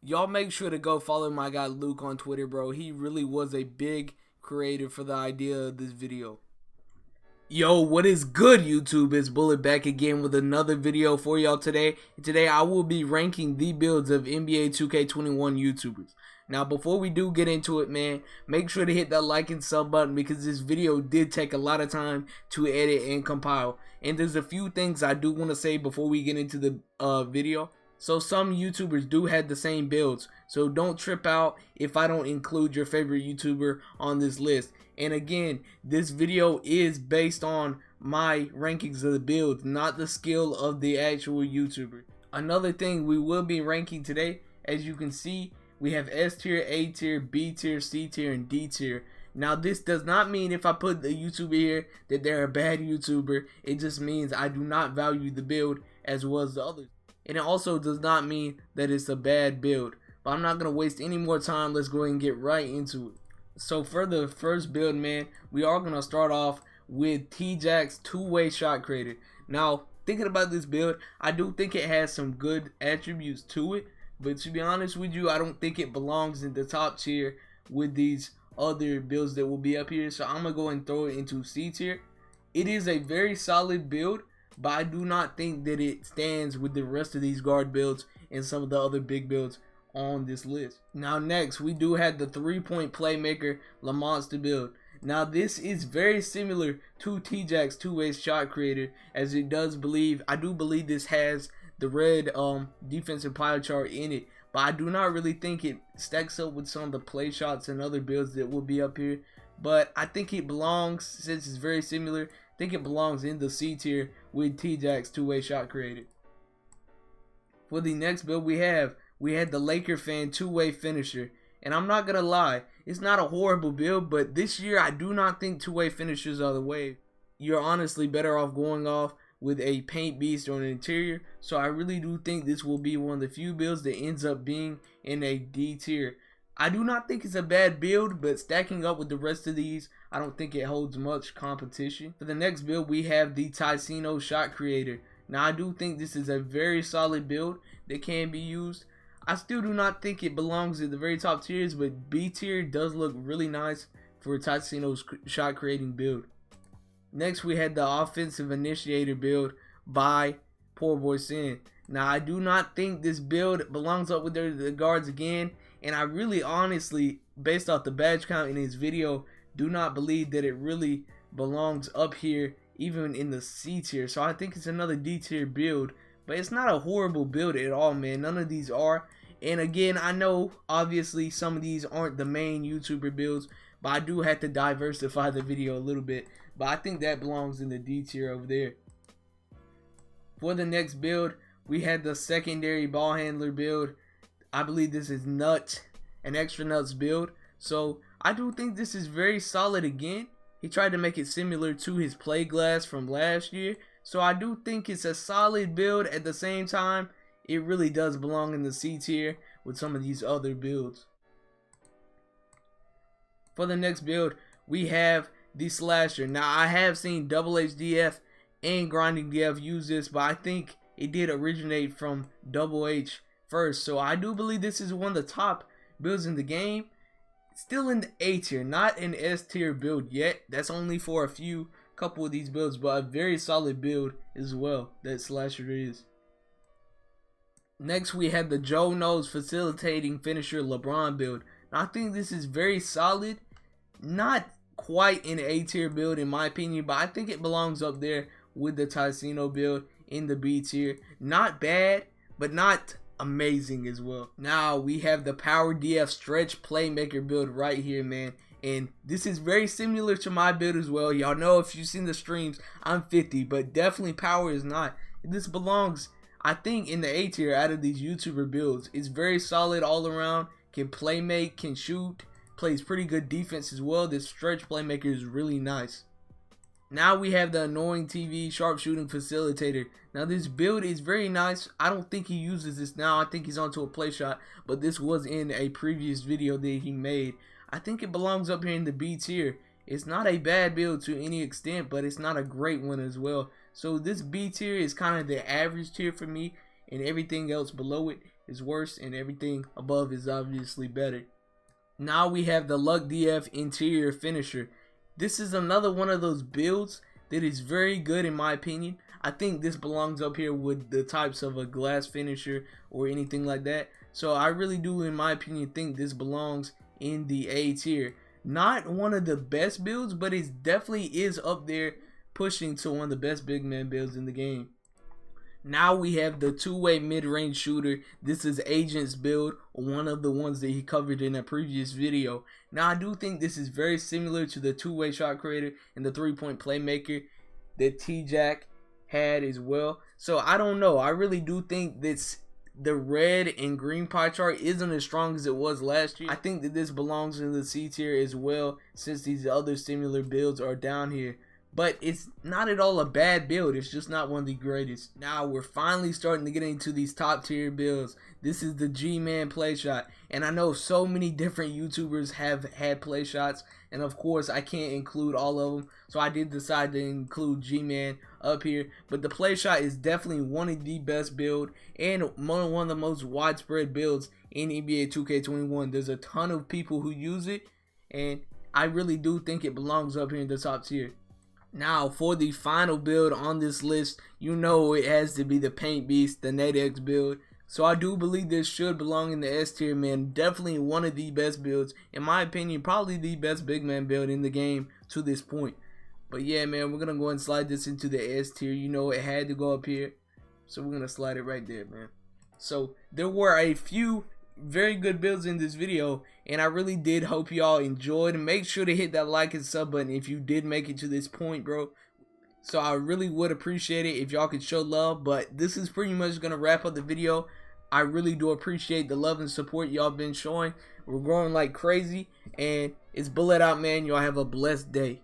Y'all make sure to go follow my guy Luke on Twitter, bro. He really was a big creator for the idea of this video. Yo, what is good, YouTube? It's Bullet back again with another video for y'all today. Today I will be ranking the builds of NBA 2K21 YouTubers. Now before we do get into it, man, make sure to hit that like and sub button because this video did take a lot of time to edit and compile. And there's a few things I do want to say before we get into the video. So some YouTubers do have the same builds, so don't trip out if I don't include your favorite YouTuber on this list. And again, this video is based on my rankings of the builds, not the skill of the actual YouTuber. Another thing we will be ranking today, as you can see, we have S tier, A tier, B tier, C tier, and D tier. Now this does not mean if I put the YouTuber here that they're a bad YouTuber. It just means I do not value the build as well as the others. And it also does not mean that it's a bad build. But I'm not going to waste any more time. Let's go ahead and get right into it. So for the first build, man, we are going to start off with T-Jack's two-way shot creator. Now, thinking about this build, I do think it has some good attributes to it. But to be honest with you, I don't think it belongs in the top tier with these other builds that will be up here. So I'm going to go and throw it into C tier. It is a very solid build, but I do not think that it stands with the rest of these guard builds and some of the other big builds on this list. Now next, we do have the 3-point playmaker Lamonster build. Now this is very similar to T-Jack's two-way shot creator, as it does I do believe this has the red defensive pie chart in it, but I do not really think it stacks up with some of the play shots and other builds that will be up here. But I think it belongs, since it's very similar, I think it belongs in the C tier with T-Jack's two-way shot creator. For the next build we had the Laker fan two-way finisher. And I'm not going to lie, it's not a horrible build, but this year I do not think two-way finishers are the way. You're honestly better off going off with a paint beast or an interior. So I really do think this will be one of the few builds that ends up being in a D tier. I do not think it's a bad build, but stacking up with the rest of these, I don't think it holds much competition. For the next build, we have the Tyceno shot creator. Now, I do think this is a very solid build that can be used. I still do not think it belongs in the very top tiers, but B tier does look really nice for Tyceno's shot creating build. Next, we had the offensive initiator build by Poor Boy Sin. Now, I do not think this build belongs up with the guards again. And I really honestly, based off the badge count in his video, do not believe that it really belongs up here, even in the C tier. So I think it's another D tier build. But it's not a horrible build at all, man. None of these are. And again, I know, obviously, some of these aren't the main YouTuber builds. But I do have to diversify the video a little bit. But I think that belongs in the D tier over there. For the next build, we had the secondary ball handler build. I believe this is an extra nuts build. So I do think this is very solid again. He tried to make it similar to his play glass from last year. So I do think it's a solid build. At the same time, it really does belong in the C tier with some of these other builds. For the next build, we have the slasher. Now I have seen Double HDF and Grinding DF use this, but I think it did originate from Double H first. So I do believe this is one of the top builds in the game. Still in the A tier, not an S tier build yet. That's only for a couple of these builds, but a very solid build as well that slasher is. Next, we had the Joe Knows facilitating finisher LeBron build. Now I think this is very solid. Not quite an A tier build in my opinion, but I think it belongs up there with the Tyceno build in the B tier. Not bad, but not amazing as well. Now we have the Power DF stretch playmaker build right here, man. And this is very similar to my build as well. Y'all know, if you've seen the streams, I'm 50, but definitely Power is not. This belongs, I think, in the A tier out of these YouTuber builds. It's very solid all around. Can play make, can shoot, plays pretty good defense as well. This stretch playmaker is really nice. Now we have the annoying TV sharpshooting facilitator. Now this build is very nice. I don't think he uses this now. I think he's onto a play shot, but this was in a previous video that he made. I think it belongs up here in the B tier. It's not a bad build to any extent, but it's not a great one as well. So this B tier is kind of the average tier for me, and everything else below it is worse and everything above is obviously better. Now we have the Luck DF interior finisher. This is another one of those builds that is very good in my opinion. I think this belongs up here with the types of a glass finisher or anything like that. So I really do, in my opinion, think this belongs in the A tier. Not one of the best builds, but it definitely is up there pushing to one of the best big man builds in the game. Now we have the two-way mid-range shooter. This is Agent's build, one of the ones that he covered in a previous video. Now I do think this is very similar to the two-way shot creator and the three-point playmaker that T-Jack had as well. So I don't know. I really do think that the red and green pie chart isn't as strong as it was last year. I think that this belongs in the C tier as well, since these other similar builds are down here. But it's not at all a bad build. It's just not one of the greatest. Now we're finally starting to get into these top tier builds. This is the G-Man play shot. And I know so many different YouTubers have had play shots. And of course I can't include all of them. So I did decide to include G-Man up here. But the play shot is definitely one of the best build. And one of the most widespread builds in NBA 2K21. There's a ton of people who use it. And I really do think it belongs up here in the top tier. Now for the final build on this list, you know it has to be the Paint Beast, the Nadexe build. So I do believe this should belong in the S tier, man. Definitely one of the best builds. In my opinion, probably the best big man build in the game to this point. But yeah, man, we're going to go and slide this into the S tier. You know it had to go up here. So we're going to slide it right there, man. So there were a few very good builds in this video, and I really did hope y'all enjoyed. Make sure to hit that like and sub button if you did make it to this point, bro. So I really would appreciate it if y'all could show love. But this is pretty much gonna wrap up the video. I really do appreciate the love and support y'all been showing. We're growing like crazy, and it's bullet out, man. Y'all have a blessed day.